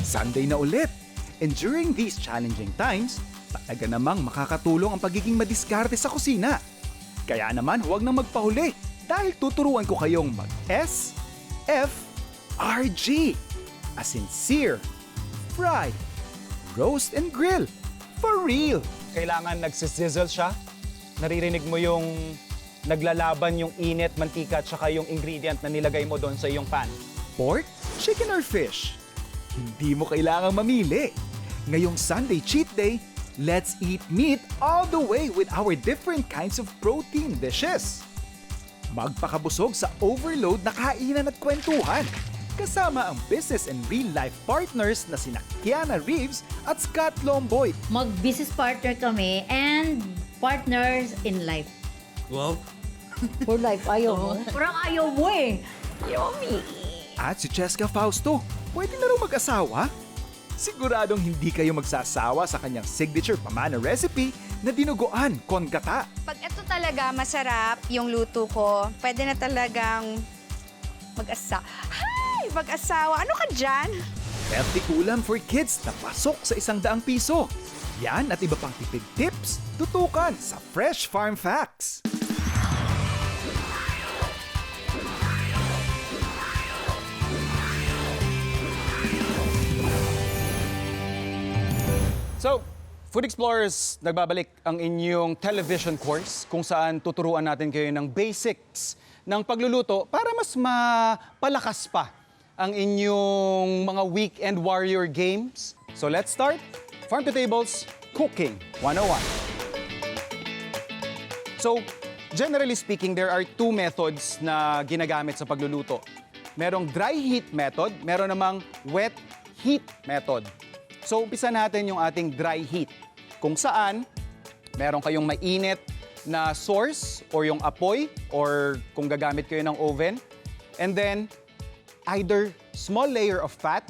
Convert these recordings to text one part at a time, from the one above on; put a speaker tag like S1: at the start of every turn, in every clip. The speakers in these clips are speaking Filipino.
S1: Sunday na ulit. And during these challenging times, talaga namang makakatulong ang pagiging madiskarte sa kusina. Kaya naman huwag nang magpahuli dahil tuturuan ko kayong mag-S, F, R, G. As in sear, fry, roast and grill. For real!
S2: Kailangan nagsisizzle siya. Naririnig mo yung naglalaban yung init, mantika, at saka yung ingredient na nilagay mo doon sa iyong pan.
S1: Pork, chicken or fish? Hindi mo kailangang mamili. Ngayong Sunday cheat day, let's eat meat all the way with our different kinds of protein dishes. Magpakabusog sa overload na kainan at kwentuhan. Kasama ang business and real-life partners na sina Kiana Reeves at Scott Lomboy.
S3: Mag-business partner kami and partners in life.
S4: Wow.
S3: For life, ayaw mo? Parang ayaw mo eh. Yummy!
S1: At si Cheska Fausto, pwede na rin mag-asawa? Siguradong hindi kayo magsasawa sa kanyang signature pamana recipe na dinuguan con gata.
S5: Pag ito talaga masarap, yung luto ko, pwede na talagang mag-asawa. Ano ka dyan?
S1: Healthy ulam for kids na pasok sa 100 piso. Yan at iba pang tipid tips, tutukan sa Fresh Farm Facts.
S2: So, Food Explorers, nagbabalik ang inyong television course kung saan tuturuan natin kayo ng basics ng pagluluto para mas mapalakas pa ang inyong mga weekend warrior games. So let's start. Farm to Tables Cooking 101. So, generally speaking, there are two methods na ginagamit sa pagluluto. Merong dry heat method, meron namang wet heat method. So, umpisa natin yung ating dry heat. Kung saan, meron kayong mainit na source or yung apoy or kung gagamit kayo ng oven. And then, either small layer of fat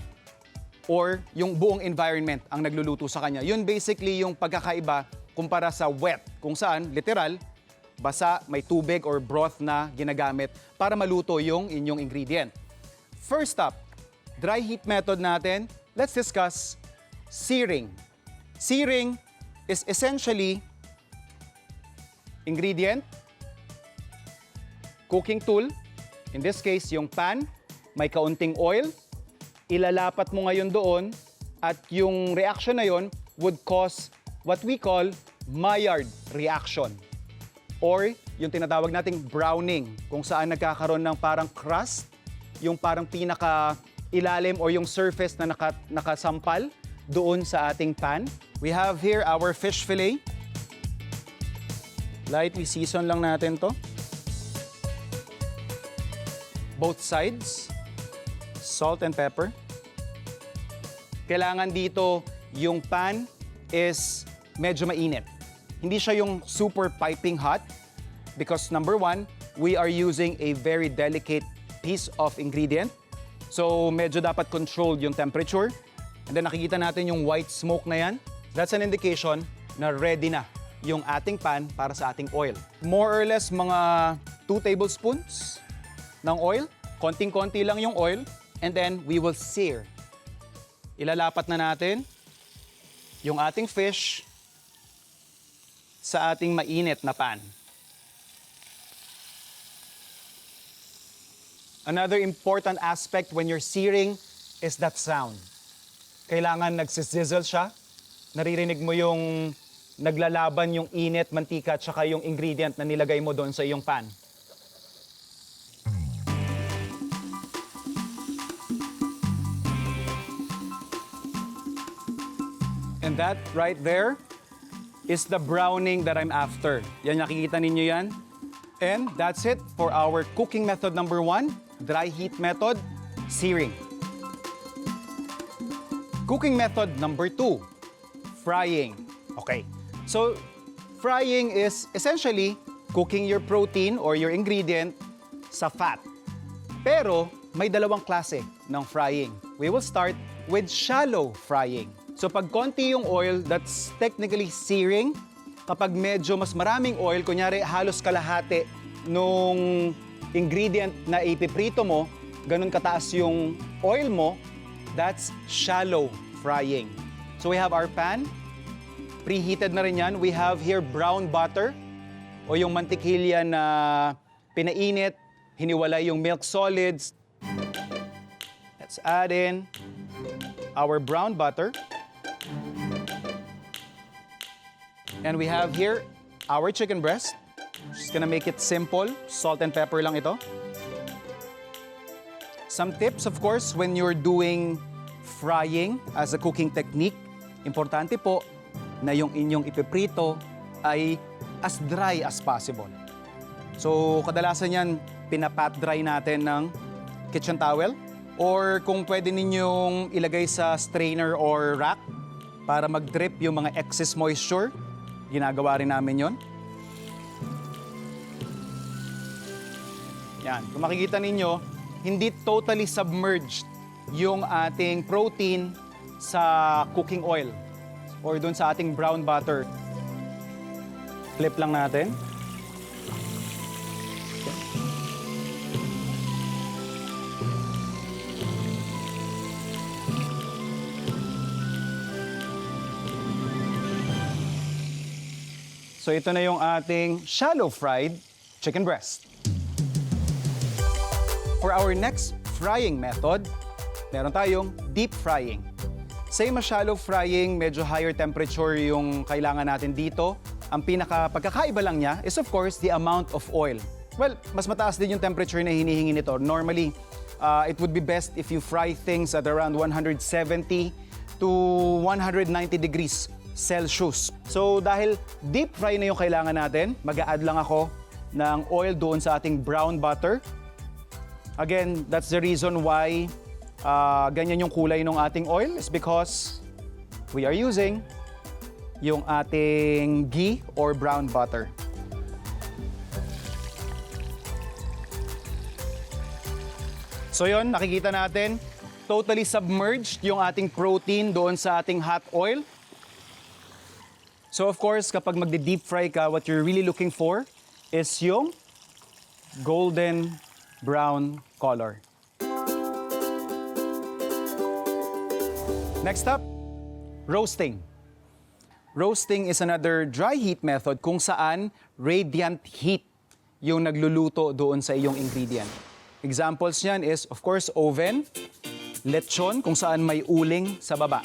S2: or yung buong environment ang nagluluto sa kanya. Yun basically yung pagkakaiba kumpara sa wet. Kung saan, literal, basa, may tubig or broth na ginagamit para maluto yung inyong ingredient. First up, dry heat method natin, let's discuss searing. Searing is essentially ingredient, cooking tool, in this case yung pan, may kaunting oil, ilalapat mo ngayon doon at yung reaction na yon would cause what we call Maillard reaction or yung tinatawag nating browning kung saan nagkakaroon ng parang crust, yung parang pinaka ilalim or yung surface na nakasampal doon sa ating pan. We have here our fish fillet. Lightly season lang natin to. Both sides. Salt and pepper. Kailangan dito yung pan is medyo mainit. Hindi siya yung super piping hot because number one, we are using a very delicate piece of ingredient. So medyo dapat controlled yung temperature. And then nakikita natin yung white smoke na yan. That's an indication na ready na yung ating pan para sa ating oil. More or less mga 2 tablespoons ng oil. Konting-konti lang yung oil. And then we will sear. Ilalapat na natin yung ating fish sa ating mainit na pan. Another important aspect when you're searing is that sound. Kailangan nagsisizzle siya. Naririnig mo yung naglalaban yung init, mantika, at saka yung ingredient na nilagay mo doon sa iyong pan. And that right there is the browning that I'm after. Yan, nakikita ninyo yan. And that's it for our cooking method number 1, dry heat method, searing. Cooking method number 2, frying. Okay, so frying is essentially cooking your protein or your ingredient sa fat. Pero may dalawang klase ng frying. We will start with shallow frying. So pag konti yung oil, that's technically searing. Kapag medyo mas maraming oil, kunyari halos kalahati nung ingredient na ipiprito mo, ganun kataas yung oil mo, That's shallow frying. So we have our pan. Preheated na rin yan. We have here brown butter o yung mantikilya na pinainit, hiniwalay yung milk solids. Let's add in our brown butter. And we have here our chicken breast. Just gonna make it simple. Salt and pepper lang ito. Some tips, of course, when you're doing frying as a cooking technique, importante po na yung inyong ipiprito ay as dry as possible. So, kadalasan yan, pinapat dry natin ng kitchen towel. Or kung pwede ninyong ilagay sa strainer or rack para mag-drip yung mga excess moisture, ginagawa rin namin yon. Yan, kung makikita ninyo, hindi totally submerged yung ating protein sa cooking oil or dun sa ating brown butter. Flip lang natin. So ito na yung ating shallow fried chicken breast. For our next frying method, meron tayong deep frying. Same as shallow frying, medyo higher temperature yung kailangan natin dito. Ang pagkakaiba lang niya is of course the amount of oil. Well, mas mataas din yung temperature na hinihingi nito. Normally, it would be best if you fry things at around 170 to 190 degrees Celsius. So dahil deep fry na yung kailangan natin, mag-a-add lang ako ng oil doon sa ating brown butter. Again, that's the reason why ganyan yung kulay ng ating oil is because we are using yung ating ghee or brown butter. So yun, nakikita natin, totally submerged yung ating protein doon sa ating hot oil. So of course, kapag magde-deep fry ka, what you're really looking for is yung golden brown color. Next up, roasting. Roasting is another dry heat method kung saan radiant heat yung nagluluto doon sa iyong ingredient. Examples niyan is, of course, oven, lechon kung saan may uling sa baba.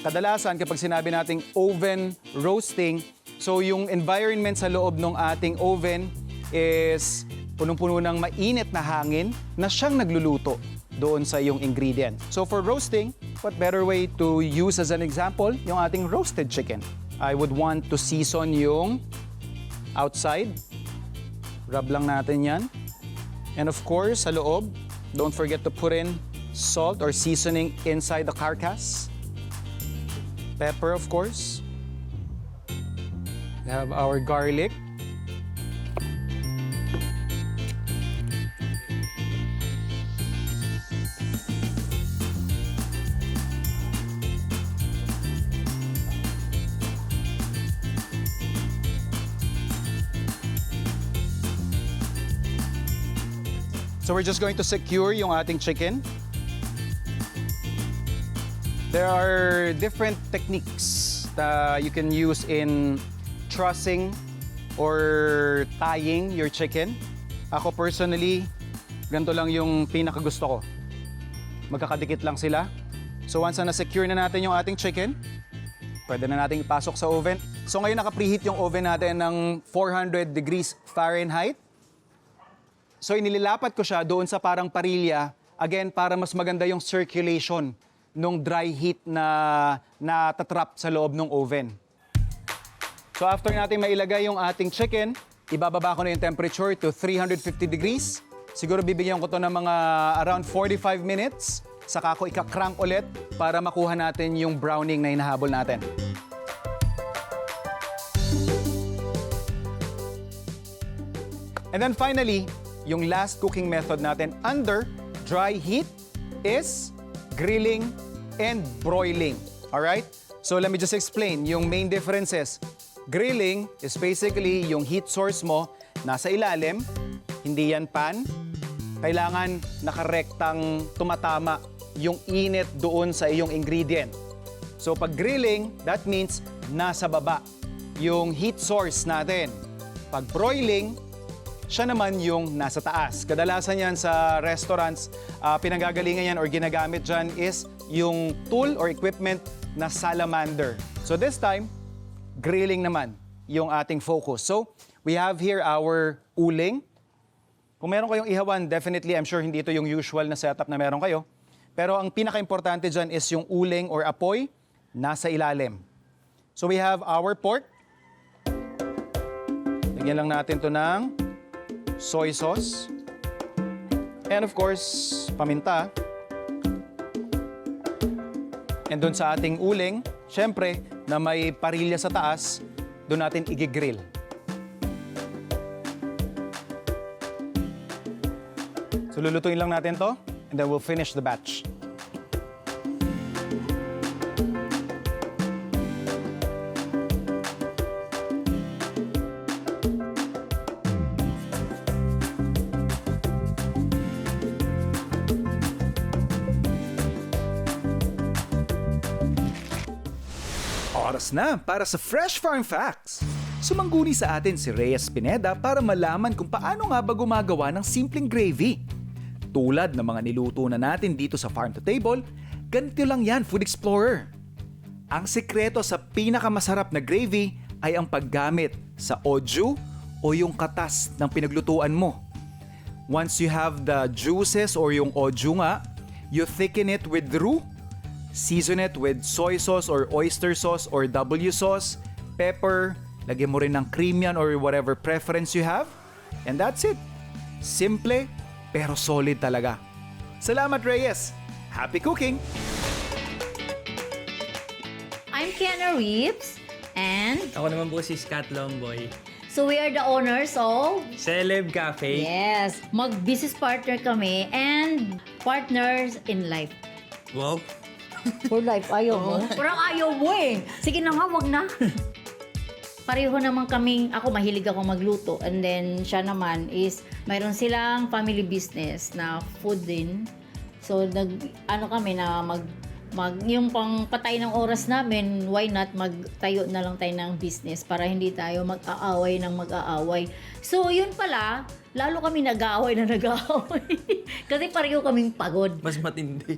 S2: Kadalasan kapag sinabi nating oven roasting, so yung environment sa loob ng ating oven is punong-puno ng mainit na hangin na siyang nagluluto doon sa iyong ingredient. So for roasting, what better way to use as an example yung ating roasted chicken? I would want to season yung outside. Rub lang natin yan. And of course, sa loob, don't forget to put in salt or seasoning inside the carcass. Pepper, of course. We have our garlic. So we're just going to secure yung ating chicken. There are different techniques that you can use in trussing or tying your chicken. Ako personally, ganito lang yung pinakagusto ko. Magkakadikit lang sila. So once na na-secure na natin yung ating chicken, pwede na natin ipasok sa oven. So ngayon naka-preheat yung oven natin ng 400 degrees Fahrenheit. So inililapat ko siya doon sa parang parilya, again, para mas maganda yung circulation nung dry heat na natatrap sa loob ng oven. So after natin mailagay yung ating chicken, ibababa ko na yung temperature to 350 degrees. Siguro bibigyan ko to ng mga around 45 minutes. Saka ko ika-crank ulit para makuha natin yung browning na hinahabol natin. And then finally, yung last cooking method natin under dry heat is grilling and broiling. Alright? So let me just explain yung main differences. Grilling is basically yung heat source mo nasa ilalim, hindi yan pan. Kailangan nakarektang tumatama yung init doon sa iyong ingredient. So pag grilling, that means nasa baba yung heat source natin. Pag broiling, siya naman yung nasa taas. Kadalasan yan sa restaurants, pinanggagalingan yan or ginagamit dyan is yung tool or equipment na salamander. So this time, grilling naman yung ating focus. So we have here our uling. Kung meron kayong ihawan, definitely, I'm sure hindi ito yung usual na setup na meron kayo. Pero ang pinaka-importante dyan is yung uling or apoy nasa ilalim. So we have our pork. Lagyan lang natin to ng soy sauce. And of course, paminta. And doon sa ating uling, syempre, na may parilya sa taas, doon natin igigrill. So lulutuin lang natin to, and then we'll finish the batch.
S1: Oras na para sa Fresh Farm Facts. Sumangguni sa atin si Reyes Pineda para malaman kung paano nga ba gumagawa ng simpleng gravy. Tulad ng mga niluto na natin dito sa Farm to Table, ganito lang yan, Food Explorer. Ang sekreto sa pinakamasarap na gravy ay ang paggamit sa oju o yung katas ng pinaglutuan mo. Once you have the juices or yung oju nga, you thicken it with roux. Season it with soy sauce or oyster sauce or W sauce, pepper, lagyan mo rin ng cream yan or whatever preference you have. And that's it. Simple, pero solid talaga. Salamat, Reyes! Happy cooking!
S3: I'm Kiana Reeves, and
S4: Ako naman po si Scott Longboy.
S3: so we are the owners of...
S4: Celeb Cafe.
S3: Yes, mag-business partner kami and partners in life.
S4: Wow.
S3: For life, ayaw mo? Parang ayaw mo eh. Sige na nga, wag na. Pareho naman kaming, ako mahilig ako magluto. And then siya naman is, mayroon silang family business na food din. So, ano kami na yung pang patay ng oras namin, why not magtayo na lang tayo ng business para hindi tayo mag-aaway ng mag-aaway. So, yun pala, lalo kami nag-aaway na nag-aaway. Kasi pareho kaming pagod.
S4: Mas matindi.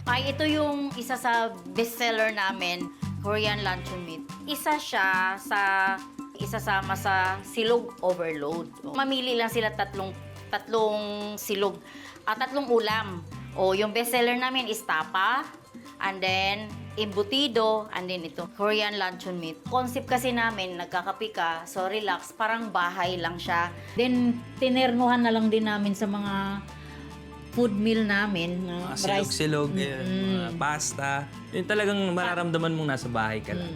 S3: Ay, ito yung isa sa bestseller namin, Korean Luncheon Meat. Isa siya sa isasama sa silog overload. Mamili lang sila tatlong silog, tatlong ulam. O, yung bestseller namin is tapa, and then embutido, and then ito, Korean Luncheon Meat. Concept kasi namin, nagkakape ka, so relax, parang bahay lang siya. Then, tinernuhan na lang din namin sa mga food meal namin.
S4: Mga silog-silog, mga pasta. Yun talagang mararamdaman mong nasa bahay ka lang.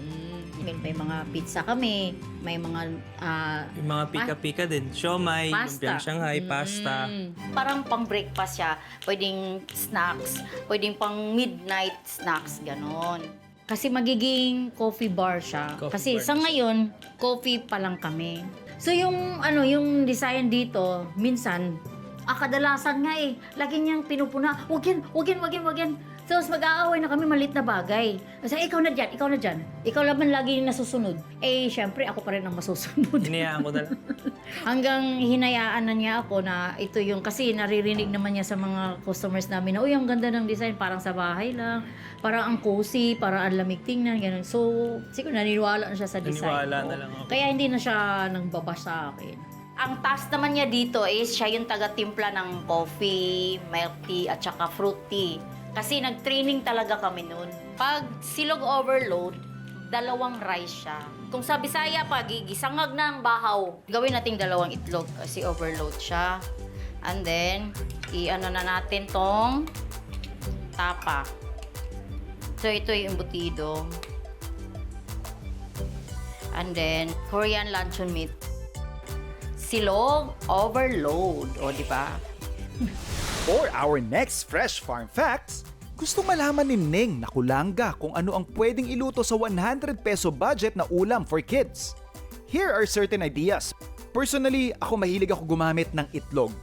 S3: May mga pizza kami, may mga
S4: Yung mga pika-pika din. Siomay, lumpiang Shanghai, pasta.
S3: Parang pang breakfast siya, pwedeng snacks, pwedeng pang midnight snacks, ganon. Kasi magiging coffee bar siya.
S4: Coffee
S3: Kasi
S4: bar
S3: sa ngayon, coffee pa lang kami. So yung yung design dito, minsan, kadalasan nga lagi niyang pinupuna, wag yan. So, mag-aaway na kami maliit na bagay. Kasi ikaw na dyan. Ikaw naman lagi yung nasusunod. Syempre, ako pa rin ang masusunod.
S4: Hinayaan ko na lang.
S3: Hanggang hinayaan na niya ako na ito yung, kasi naririnig naman niya sa mga customers namin na, uy, ang ganda ng design, parang sa bahay lang, parang ang cozy, parang ang lamig tingnan, gano'n. So, siguro naniniwala na siya sa design.
S4: Naniniwala
S3: ko.
S4: na lang ako.
S3: Kaya hindi na siya nang babash sa akin. Ang task naman niya dito is siya yung taga-timpla ng coffee, milk tea, at saka fruit tea. Kasi nag-training talaga kami noon. Pag silog overload, 2 rice siya. Kung sa Bisaya pa, gigisangag na ang bahaw. Gawin nating 2 itlog kasi overload siya. And then, i-ano na natin tong tapa. So, ito yung embutido. And then, Korean Luncheon Meat. Silog overload. O, di ba?
S1: For our next Fresh Farm Facts, gusto malaman ni Ning na kulangga kung ano ang pwedeng iluto sa 100 peso budget na ulam for kids. Here are certain ideas. Personally, ako mahilig ako gumamit ng itlog.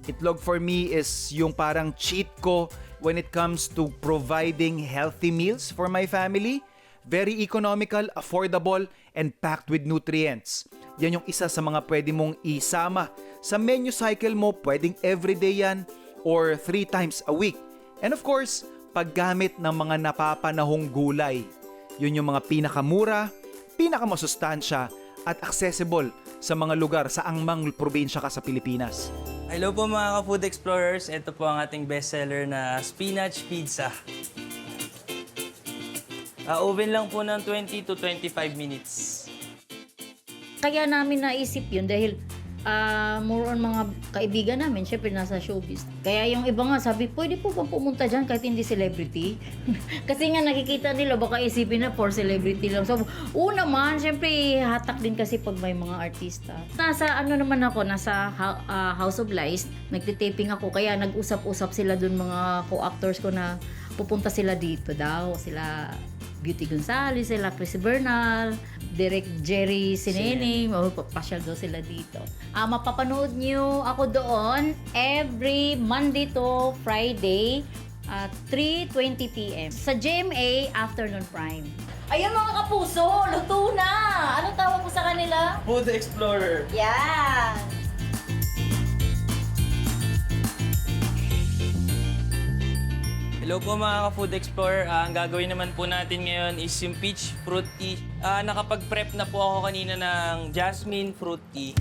S1: Itlog for me is yung parang cheat ko when it comes to providing healthy meals for my family. Very economical, affordable, and packed with nutrients. Yan yung isa sa mga pwede mong isama sa menu cycle mo. Pwedeng everyday yan or 3 times a week. And of course, paggamit ng mga napapanahong gulay. Yun yung mga pinakamura, pinakamasustansya, at accessible sa mga lugar sa angmang probinsya ka sa Pilipinas.
S4: Hello po mga ka-food explorers. Ito po ang ating bestseller na spinach pizza. Oven lang po ng 20 to 25 minutes.
S3: Kaya namin naisip yun dahil more on mga kaibigan namin, syempre nasa showbiz. Kaya yung iba nga sabi, pwede po bang pumunta dyan kahit hindi celebrity? Kasi nga nakikita nila, baka isipin na for celebrity lang. So, naman, syempre hatak din kasi pag may mga artista. Nasa naman ako, nasa House of Lies, nagtitaping ako. Kaya nag-usap-usap sila dun mga co-actors ko na pupunta sila dito daw. Sila Beauty Gonzales, sila Chris Bernal, Direk Jerry Sinene, pasyal daw sila dito. Mapapanood nyo ako doon every Monday to Friday at 3:20 p.m. sa GMA Afternoon Prime. Ayun mga kapuso, luto na! Anong tawag ko sa kanila?
S4: Food explorer.
S3: Yan!
S4: Hello po mga ka-food explorer. Ang gagawin naman po natin ngayon is yung peach fruit tea. Nakapag-prep na po ako kanina ng jasmine fruit tea.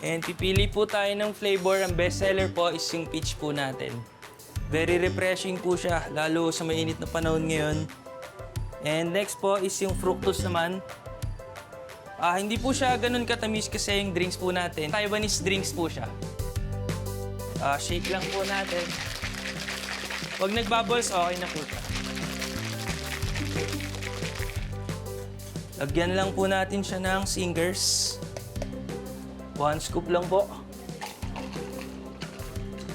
S4: And pipili po tayo ng flavor. Ang bestseller po is yung peach po natin. Very refreshing po siya, lalo sa mainit na panahon ngayon. And next po is yung fructose naman. Hindi po siya ganun katamis kasi yung drinks po natin. Taiwanese drinks po siya. Shake lang po natin. Pag nag-bubbles, okay na po siya. Lagyan lang po natin siya ng singers. 1 scoop lang po.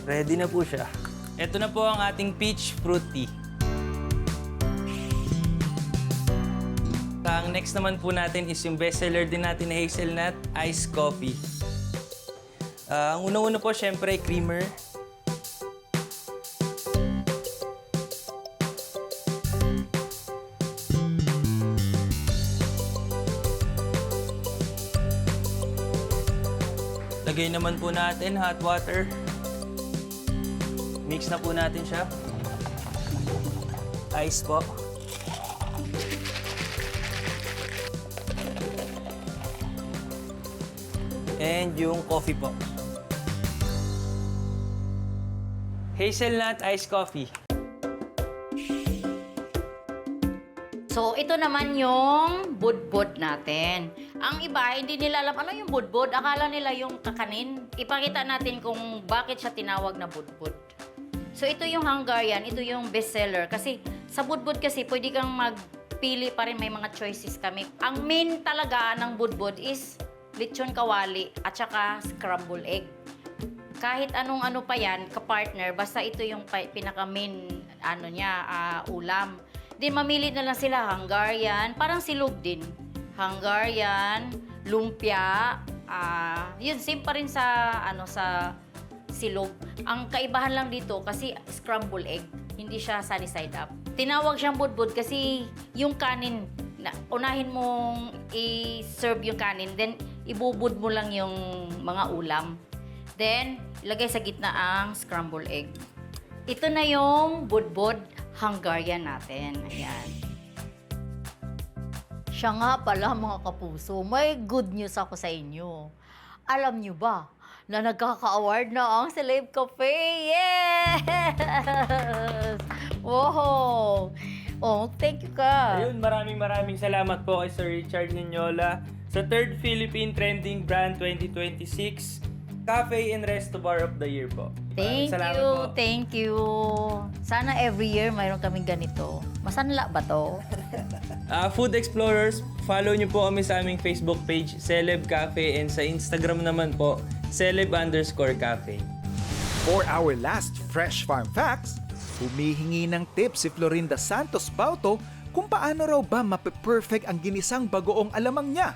S4: Ready na po siya. Ito na po ang ating peach fruit tea. Ang next naman po natin is yung bestseller din natin na hazelnut iced coffee. Ang una-una po, syempre, creamer. Lagay naman po natin hot water. Mix na po natin siya. Ice po. And yung coffee po. Hazelnut iced coffee.
S3: So, ito naman yung budbud natin. Ang iba, hindi nila alam ano yung budbud. Akala nila yung kakanin. Ipakita natin kung bakit siya tinawag na budbud. So, ito yung Hungarian. Ito yung bestseller. Kasi sa budbud kasi, pwede kang magpili pa rin. May mga choices kami. Ang main talaga ng budbud is lechon kawali at saka scrambled egg. Kahit anong ano pa yan, kapartner, basta ito yung pinaka-main ulam. Then mamili na lang sila, Hungarian, parang silog din. Hungarian, lumpia, yun, same pa rin sa, sa silog. Ang kaibahan lang dito, kasi scrambled egg, hindi siya sunny side up. Tinawag siyang budbud kasi yung kanin, unahin mong i-serve yung kanin, then ibubud mo lang yung mga ulam. Then, ilagay sa gitna ang scrambled egg. Ito na yung budbud Hungarian natin. Ayan. Siya nga pala mga kapuso, may good news ako sa inyo. Alam nyo ba na nagkaka-award na ang Celeb Cafe? Yes! Wow! Oh, thank you ka.
S4: Ayun, maraming salamat po kay Sir Richard Ninyola sa 3rd Philippine Trending Brand 2026 Cafe and Resto Bar of the Year po.
S3: Thank
S4: Salamat
S3: you,
S4: po.
S3: thank you. Sana every year mayroon kaming ganito. Masanla ba to?
S4: Food Explorers, follow nyo po kami sa aming Facebook page, Celeb Cafe, and sa Instagram naman po, Celeb_Cafe.
S1: For our last Fresh Farm Facts, humihingi ng tips si Florinda Santos Bauto kung paano raw ba mape-perfect ang ginisang bagoong alamang niya.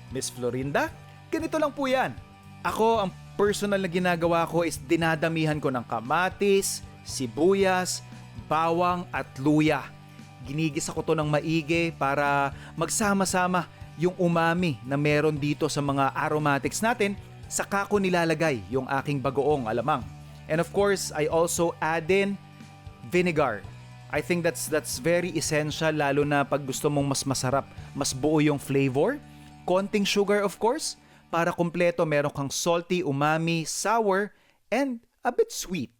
S1: Miss Florinda, ganito lang po yan. Ako ang personal na ginagawa ko is dinadamihan ko ng kamatis, sibuyas, bawang at luya. Ginigisa ko to ng maigi para magsama-sama yung umami na meron dito sa mga aromatics natin, saka ko nilalagay yung aking bagoong alamang. And of course, I also add in vinegar. I think that's very essential lalo na pag gusto mong mas masarap, mas buo yung flavor. Konting sugar of course, para kumpleto meron kang salty, umami, sour, and a bit sweet.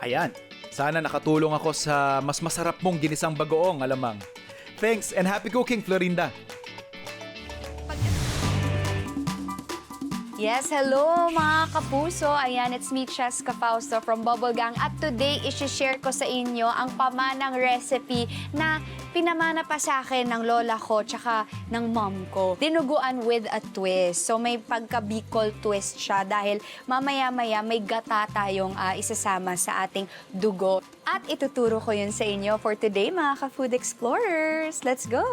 S1: Ayan, sana nakatulong ako sa mas masarap mong ginisang bagoong alamang. Thanks and happy cooking, Florinda!
S5: Yes, hello mga kapuso. Ayan, it's me, Cheska Fausto from Bubble Gang. At today, isi-share ko sa inyo ang pamanang recipe na pinamana pa sa akin ng lola ko tsaka ng mom ko. Dinuguan with a twist. So may pagka-Bicol twist siya dahil mamaya-maya may gata tayong isasama sa ating dugo. At ituturo ko yun sa inyo for today, mga ka-food explorers. Let's go!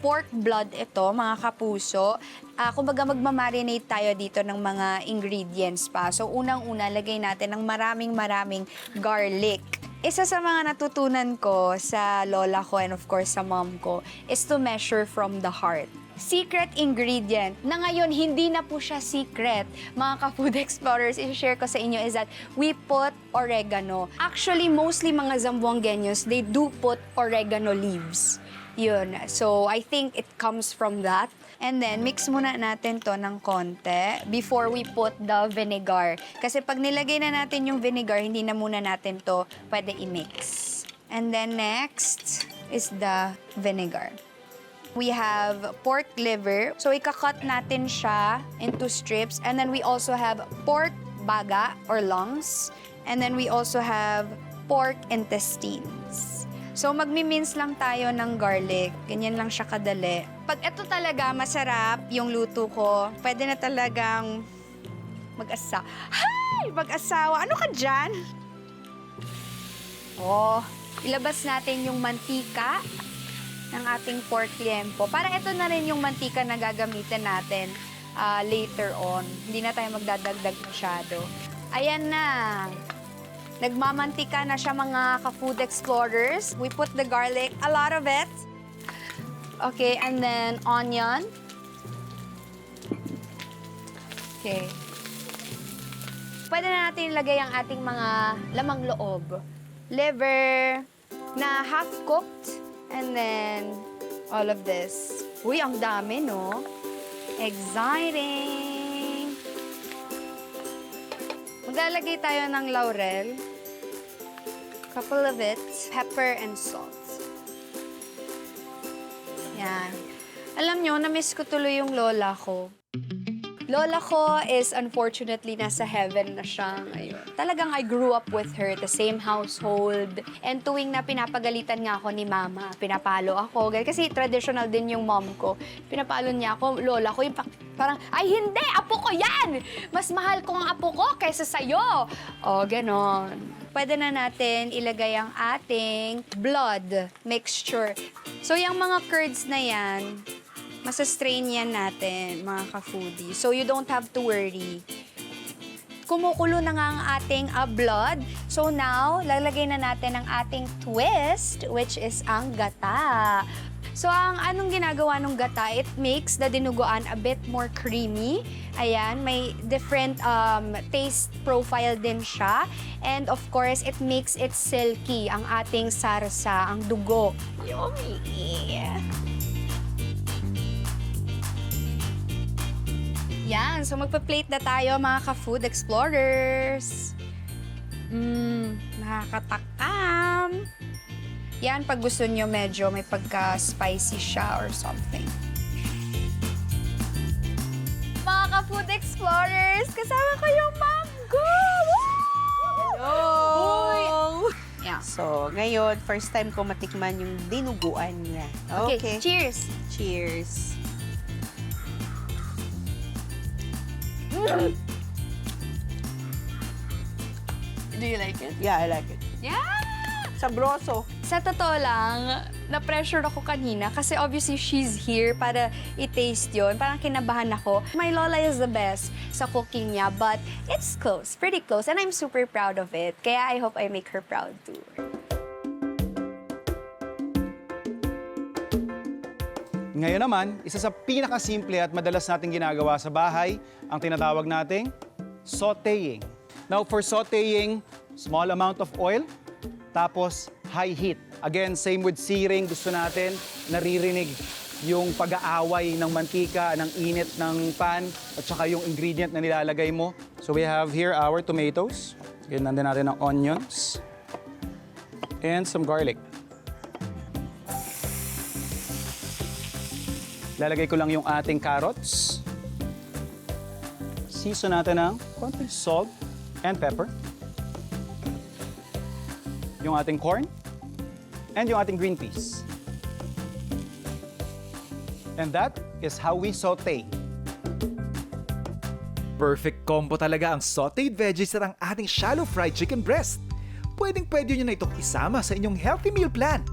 S5: Pork blood ito, mga kapuso. Kumbaga magmamarinate tayo dito ng mga ingredients pa. So unang-una, lagay natin ng maraming garlic. Isa sa mga natutunan ko sa lola ko and of course sa mom ko is to measure from the heart. Secret ingredient na ngayon hindi na po siya secret, mga ka-food explorers, i-share ko sa inyo is that we put oregano. Actually, mostly mga Zamboangueños, they do put oregano leaves. Yun. So, I think it comes from that. And then, mix muna natin to ng konti before we put the vinegar. Kasi pag nilagay na natin yung vinegar, hindi na muna natin to pwede i-mix. And then next is the vinegar. We have pork liver. So, ikakat natin siya into strips. And then we also have pork baga or lungs. And then we also have pork intestines. So, magmi-mince lang tayo ng garlic. Ganyan lang siya kadali. Pag ito talaga masarap, yung luto ko, pwede na talagang mag-asawa. Ano ka dyan? Oh, ilabas natin yung mantika ng ating pork liempo. Para ito na rin yung mantika na gagamitin natin later on. Hindi na tayo magdadagdag masyado. Ayan na. Nagmamantika na siya, mga ka-food explorers. We put the garlic, a lot of it. Okay, and then onion. Okay. Pwede na natin ilagay ang ating mga lamang loob. Liver na half-cooked. And then, all of this. Uy, ang dami, no? Exciting! Maglalagay tayo ng laurel. Couple of it. Pepper and salt. Yan. Alam nyo, na-miss ko tuloy yung lola ko. Lola ko is unfortunately nasa heaven na siya ngayon. Talagang I grew up with her, the same household. And tuwing na pinapagalitan nga ako ni mama, pinapalo ako. Kasi traditional din yung mom ko. Pinapalo niya ako, lola ko, yung parang, ay hindi, apo ko yan! Mas mahal ko ang apo ko kaysa sa'yo. O, ganon. Pwede na natin ilagay ang ating blood mixture. So, yung mga curds na yan, masa-strain yan natin, mga ka-foodie. So, you don't have to worry. Kumukulo na nga ang ating blood. So, now, lalagay na natin ang ating twist, which is ang gata. So, ang anong ginagawa ng gata, it makes the dinuguan a bit more creamy. Ayan, may different taste profile din siya. And of course, it makes it silky, ang ating sarsa, ang dugo. Yummy! Yan, so magpa-plate na tayo, mga ka-food explorers. Nakakatakam. Yan, pag gusto nyo medyo may pagka-spicy siya or something. Mga ka-food explorers, kasama ko yung mom ko!
S6: Hello!
S5: Yeah.
S6: So, ngayon, first time ko matikman yung dinuguan niya.
S5: Okay, cheers!
S6: Cheers!
S5: Do you like it?
S6: Yeah, I like it.
S5: Yeah!
S6: Sabroso.
S5: Sa totoo lang, na-pressure ako kanina kasi obviously she's here para i-taste yun. Parang kinabahan ako. My lola is the best sa cooking niya, but it's close, pretty close, and I'm super proud of it. Kaya I hope I make her proud too.
S2: Ngayon naman, isa sa pinakasimple at madalas nating ginagawa sa bahay, ang tinatawag nating sautéing. Now, for sautéing, small amount of oil, tapos high heat. Again, same with searing, gusto natin naririnig yung pag-aaway ng mantika, ng init ng pan, at saka yung ingredient na nilalagay mo. So we have here our tomatoes. Again, nandun natin ang onions. And some garlic. Lalagay ko lang yung ating carrots. Season natin ng konting salt and pepper. Yung ating corn and yung ating green peas. And that is how we saute.
S1: Perfect combo talaga ang sauteed veggies at ang ating shallow fried chicken breast. Pwedeng-pwede nyo na itong isama sa inyong healthy meal plan.